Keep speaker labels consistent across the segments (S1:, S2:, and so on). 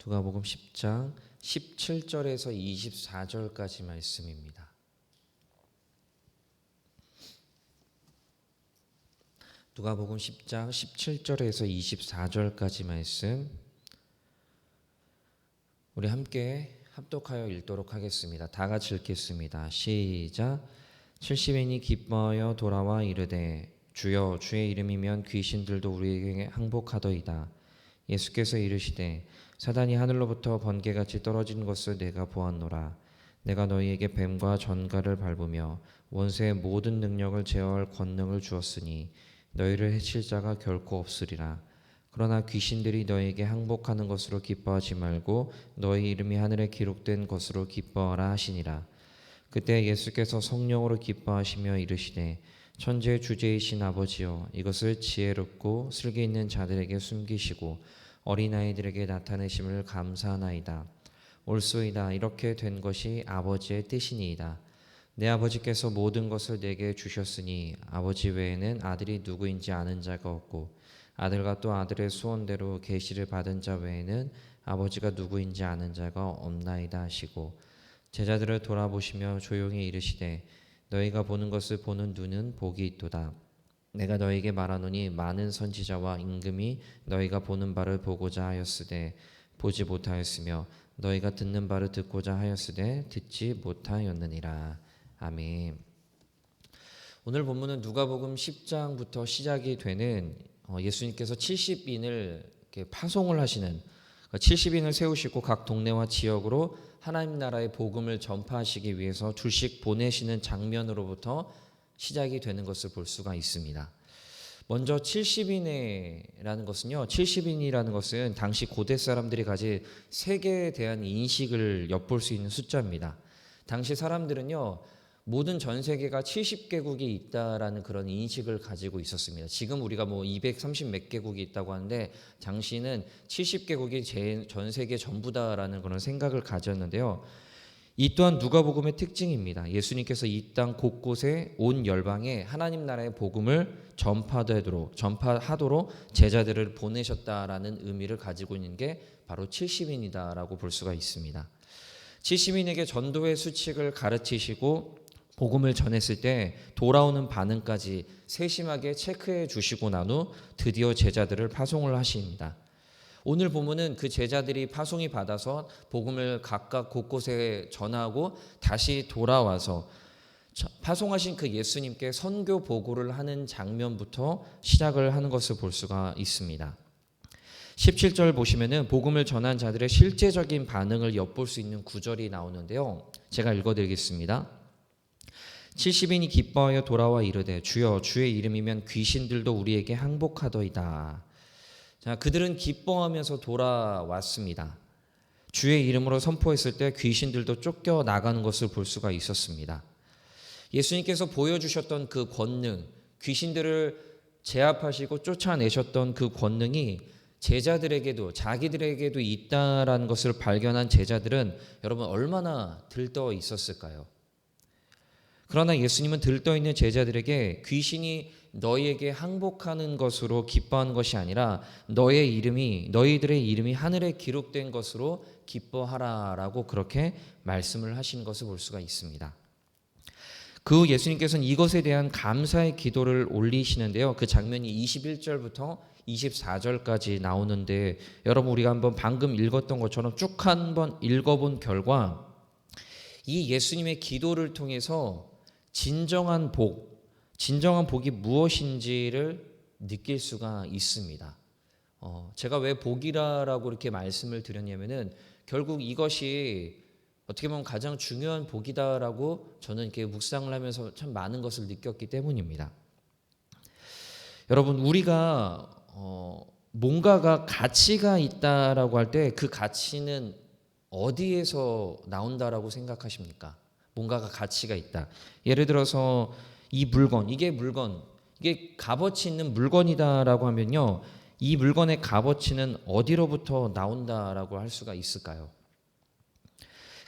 S1: 누가복음 10장 17절에서 24절까지 말씀입니다. 누가복음 10장 17절에서 24절까지 말씀 우리 함께 합독하여 읽도록 하겠습니다. 다 같이 읽겠습니다. 시작. 70인이 기뻐하여 돌아와 이르되 주여 주의 이름이면 귀신들도 우리에게 항복하더이다. 예수께서 이르시되 사단이 하늘로부터 번개같이 떨어진 것을 내가 보았노라. 내가 너희에게 뱀과 전갈을 밟으며 원수의 모든 능력을 제어할 권능을 주었으니 너희를 해칠 자가 결코 없으리라. 그러나 귀신들이 너희에게 항복하는 것으로 기뻐하지 말고 너희 이름이 하늘에 기록된 것으로 기뻐하라 하시니라. 그때 예수께서 성령으로 기뻐하시며 이르시되 천지의 주제이신 아버지여 이것을 지혜롭고 슬기 있는 자들에게 숨기시고 어린아이들에게 나타내심을 감사하나이다. 옳소이다. 이렇게 된 것이 아버지의 뜻이니이다. 내 아버지께서 모든 것을 내게 주셨으니 아버지 외에는 아들이 누구인지 아는 자가 없고 아들과 또 아들의 소원대로 계시를 받은 자 외에는 아버지가 누구인지 아는 자가 없나이다 하시고 제자들을 돌아보시며 조용히 이르시되 너희가 보는 것을 보는 눈은 복이 있도다. 내가 너희에게 말하노니 많은 선지자와 임금이 너희가 보는 바를 보고자 하였으되 보지 못하였으며 너희가 듣는 바를 듣고자 하였으되 듣지 못하였느니라. 아멘. 오늘 본문은 누가복음 10장부터 시작이 되는 예수님께서 70인을 이렇게 파송을 하시는 70인을 세우시고 각 동네와 지역으로 하나님 나라의 복음을 전파하시기 위해서 둘씩 보내시는 장면으로부터 시작이 되는 것을 볼 수가 있습니다. 먼저 70인이라는 것은요. 70인이라는 것은 당시 고대 사람들이 가진 세계에 대한 인식을 엿볼 수 있는 숫자입니다. 당시 사람들은요. 모든 전 세계가 70개국이 있다라는 그런 인식을 가지고 있었습니다. 지금 우리가 230 몇 개국이 있다고 하는데 당시는 70개국이 전 세계 전부다라는 그런 생각을 가졌는데요. 이 또한 누가복음의 특징입니다. 예수님께서 이 땅 곳곳에 온 열방에 하나님 나라의 복음을 전파하도록 제자들을 보내셨다라는 의미를 가지고 있는 게 바로 70인이다라고 볼 수가 있습니다. 70인에게 전도의 수칙을 가르치시고 복음을 전했을 때 돌아오는 반응까지 세심하게 체크해 주시고 난 후 드디어 제자들을 파송을 하십니다. 오늘 보면은 그 제자들이 파송이 받아서 복음을 각각 곳곳에 전하고 다시 돌아와서 파송하신 그 예수님께 선교 보고를 하는 장면부터 시작을 하는 것을 볼 수가 있습니다. 17절 보시면은 복음을 전한 자들의 실제적인 반응을 엿볼 수 있는 구절이 나오는데요. 제가 읽어드리겠습니다. 70인이 기뻐하여 돌아와 이르되 주여 주의 이름이면 귀신들도 우리에게 항복하더이다. 자, 그들은 기뻐하면서 돌아왔습니다. 주의 이름으로 선포했을 때 귀신들도 쫓겨 나가는 것을 볼 수가 있었습니다. 예수님께서 보여주셨던 그 권능, 귀신들을 제압하시고 쫓아내셨던 그 권능이 제자들에게도 자기들에게도 있다라는 것을 발견한 제자들은 여러분 얼마나 들떠 있었을까요? 그러나 예수님은 들떠 있는 제자들에게 귀신이 너희에게 항복하는 것으로 기뻐하는 것이 아니라 너희들의 이름이 하늘에 기록된 것으로 기뻐하라라고 그렇게 말씀을 하신 것을 볼 수가 있습니다. 그 후 예수님께서는 이것에 대한 감사의 기도를 올리시는데요. 그 장면이 21절부터 24절까지 나오는데 여러분 우리가 한번 방금 읽었던 것처럼 쭉 한번 읽어본 결과 이 예수님의 기도를 통해서 진정한 복이 무엇인지를 느낄 수가 있습니다. 제가 왜 복이라고 이렇게 말씀을 드렸냐면은 결국 이것이 어떻게 보면 가장 중요한 복이다라고 저는 이렇게 묵상을 하면서 참 많은 것을 느꼈기 때문입니다. 여러분 우리가 뭔가가 가치가 있다라고 할 때 그 가치는 어디에서 나온다라고 생각하십니까? 뭔가가 가치가 있다. 예를 들어서 이게 값어치 있는 물건이다라고 하면요. 이 물건의 값어치는 어디로부터 나온다라고 할 수가 있을까요?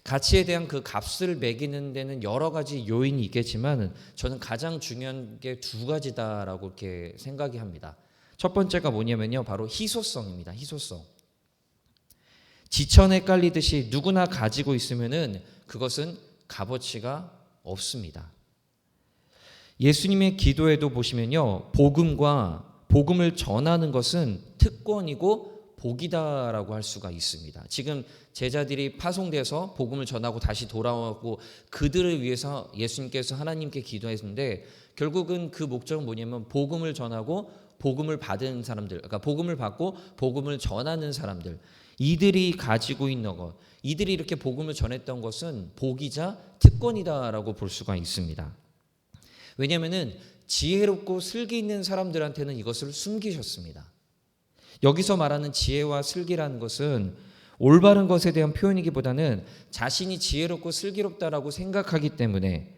S1: 가치에 대한 그 값을 매기는 데는 여러 가지 요인이 있겠지만 저는 가장 중요한 게 두 가지다라고 이렇게 생각이 합니다. 첫 번째가 뭐냐면요. 바로 희소성입니다. 희소성. 지천에 깔리듯이 누구나 가지고 있으면은 그것은 값어치가 없습니다. 예수님의 기도에도 보시면요, 복음을 전하는 것은 특권이고 복이다라고 할 수가 있습니다. 지금 제자들이 파송돼서 복음을 전하고 다시 돌아오고 그들을 위해서 예수님께서 하나님께 기도했는데, 결국은 그 목적은 뭐냐면 복음을 전하고 복음을 받은 사람들, 그러니까 복음을 받고 복음을 전하는 사람들, 이들이 가지고 있는 것, 이들이 이렇게 복음을 전했던 것은 복이자 특권이다라고 볼 수가 있습니다. 왜냐하면은 지혜롭고 슬기 있는 사람들한테는 이것을 숨기셨습니다. 여기서 말하는 지혜와 슬기라는 것은 올바른 것에 대한 표현이기보다는 자신이 지혜롭고 슬기롭다라고 생각하기 때문에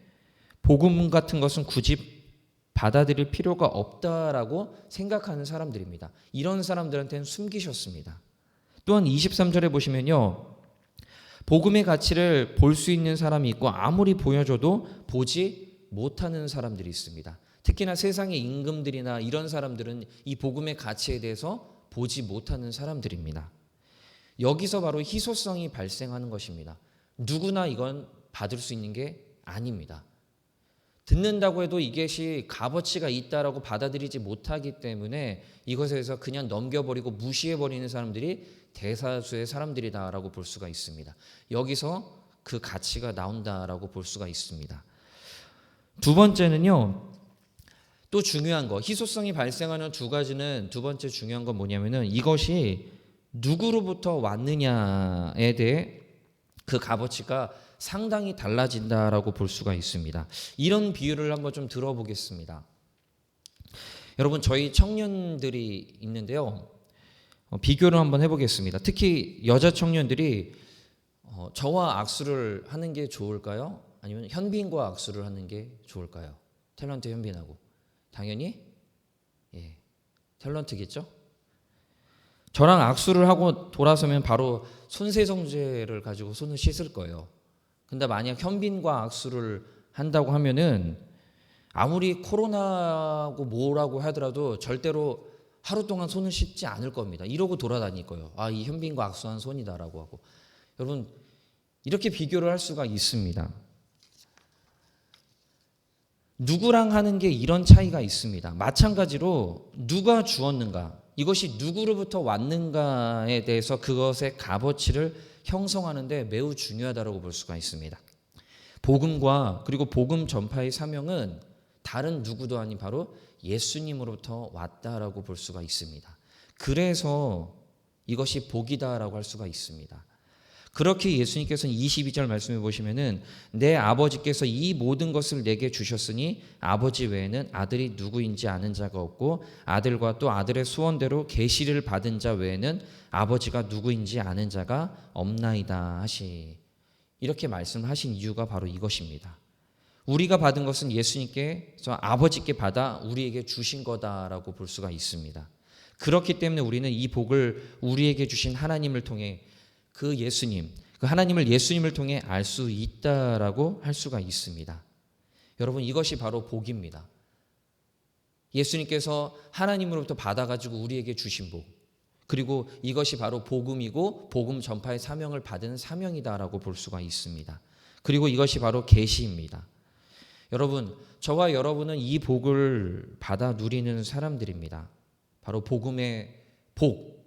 S1: 복음 같은 것은 굳이 받아들일 필요가 없다라고 생각하는 사람들입니다. 이런 사람들한테는 숨기셨습니다. 또한 23절에 보시면요, 복음의 가치를 볼 수 있는 사람이 있고 아무리 보여줘도 보지 못하는 사람들이 있습니다. 특히나 세상의 임금들이나 이런 사람들은 이 복음의 가치에 대해서 보지 못하는 사람들입니다. 여기서 바로 희소성이 발생하는 것입니다. 누구나 이건 받을 수 있는 게 아닙니다. 듣는다고 해도 이것이 값어치가 있다라고 받아들이지 못하기 때문에 이것에 대해서 그냥 넘겨버리고 무시해버리는 사람들이 대다수의 사람들이다라고 볼 수가 있습니다. 여기서 그 가치가 나온다라고 볼 수가 있습니다. 두 번째는요, 또 중요한 거, 희소성이 발생하는 두 가지는, 두 번째 중요한 건 뭐냐면은 이것이 누구로부터 왔느냐에 대해 그 값어치가 상당히 달라진다라고 볼 수가 있습니다. 이런 비유를 한번 좀 들어보겠습니다. 여러분, 저희 청년들이 있는데요, 비교를 한번 해보겠습니다. 특히 여자 청년들이 저와 악수를 하는 게 좋을까요? 아니면 현빈과 악수를 하는 게 좋을까요? 탤런트 현빈하고. 당연히 탤런트겠죠? 저랑 악수를 하고 돌아서면 바로 손세정제를 가지고 손을 씻을 거예요. 근데 만약 현빈과 악수를 한다고 하면은 아무리 코로나고 뭐라고 하더라도 절대로 하루 동안 손을 씻지 않을 겁니다. 이러고 돌아다닐 거예요. 아, 이 현빈과 악수한 손이다라고 하고. 여러분, 이렇게 비교를 할 수가 있습니다. 누구랑 하는 게 이런 차이가 있습니다. 마찬가지로 누가 주었는가, 이것이 누구로부터 왔는가에 대해서 그것의 값어치를 형성하는 데 매우 중요하다고 볼 수가 있습니다. 복음과 그리고 복음 전파의 사명은 다른 누구도 아닌 바로 예수님으로부터 왔다라고 볼 수가 있습니다. 그래서 이것이 복이다라고 할 수가 있습니다. 그렇게 예수님께서는 22절 말씀해 보시면은 내 아버지께서 이 모든 것을 내게 주셨으니 아버지 외에는 아들이 누구인지 아는 자가 없고 아들과 또 아들의 소원대로 계시를 받은 자 외에는 아버지가 누구인지 아는 자가 없나이다 하시. 이렇게 말씀하신 이유가 바로 이것입니다. 우리가 받은 것은 예수님께서 아버지께 받아 우리에게 주신 거다라고 볼 수가 있습니다. 그렇기 때문에 우리는 이 복을 우리에게 주신 하나님을 통해 그 예수님, 그 하나님을 예수님을 통해 알 수 있다라고 할 수가 있습니다. 여러분, 이것이 바로 복입니다. 예수님께서 하나님으로부터 받아가지고 우리에게 주신 복, 그리고 이것이 바로 복음이고 복음 전파의 사명을 받은 사명이다라고 볼 수가 있습니다. 그리고 이것이 바로 계시입니다. 여러분, 저와 여러분은 이 복을 받아 누리는 사람들입니다. 바로 복음의 복,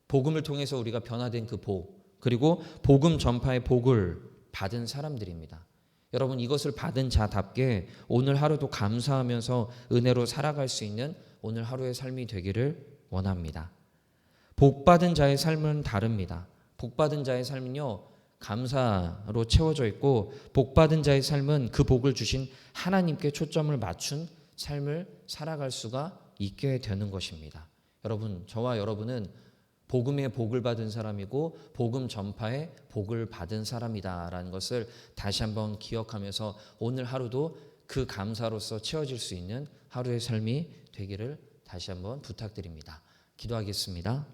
S1: 복음을 통해서 우리가 변화된 그 복, 그리고 복음 전파의 복을 받은 사람들입니다. 여러분, 이것을 받은 자답게 오늘 하루도 감사하면서 은혜로 살아갈 수 있는 오늘 하루의 삶이 되기를 원합니다. 복 받은 자의 삶은 다릅니다. 복 받은 자의 삶은요, 감사로 채워져 있고, 복 받은 자의 삶은 그 복을 주신 하나님께 초점을 맞춘 삶을 살아갈 수가 있게 되는 것입니다. 여러분, 저와 여러분은 복음의 복을 받은 사람이고 복음 전파의 복을 받은 사람이다라는 것을 다시 한번 기억하면서 오늘 하루도 그 감사로서 채워질 수 있는 하루의 삶이 되기를 다시 한번 부탁드립니다. 기도하겠습니다.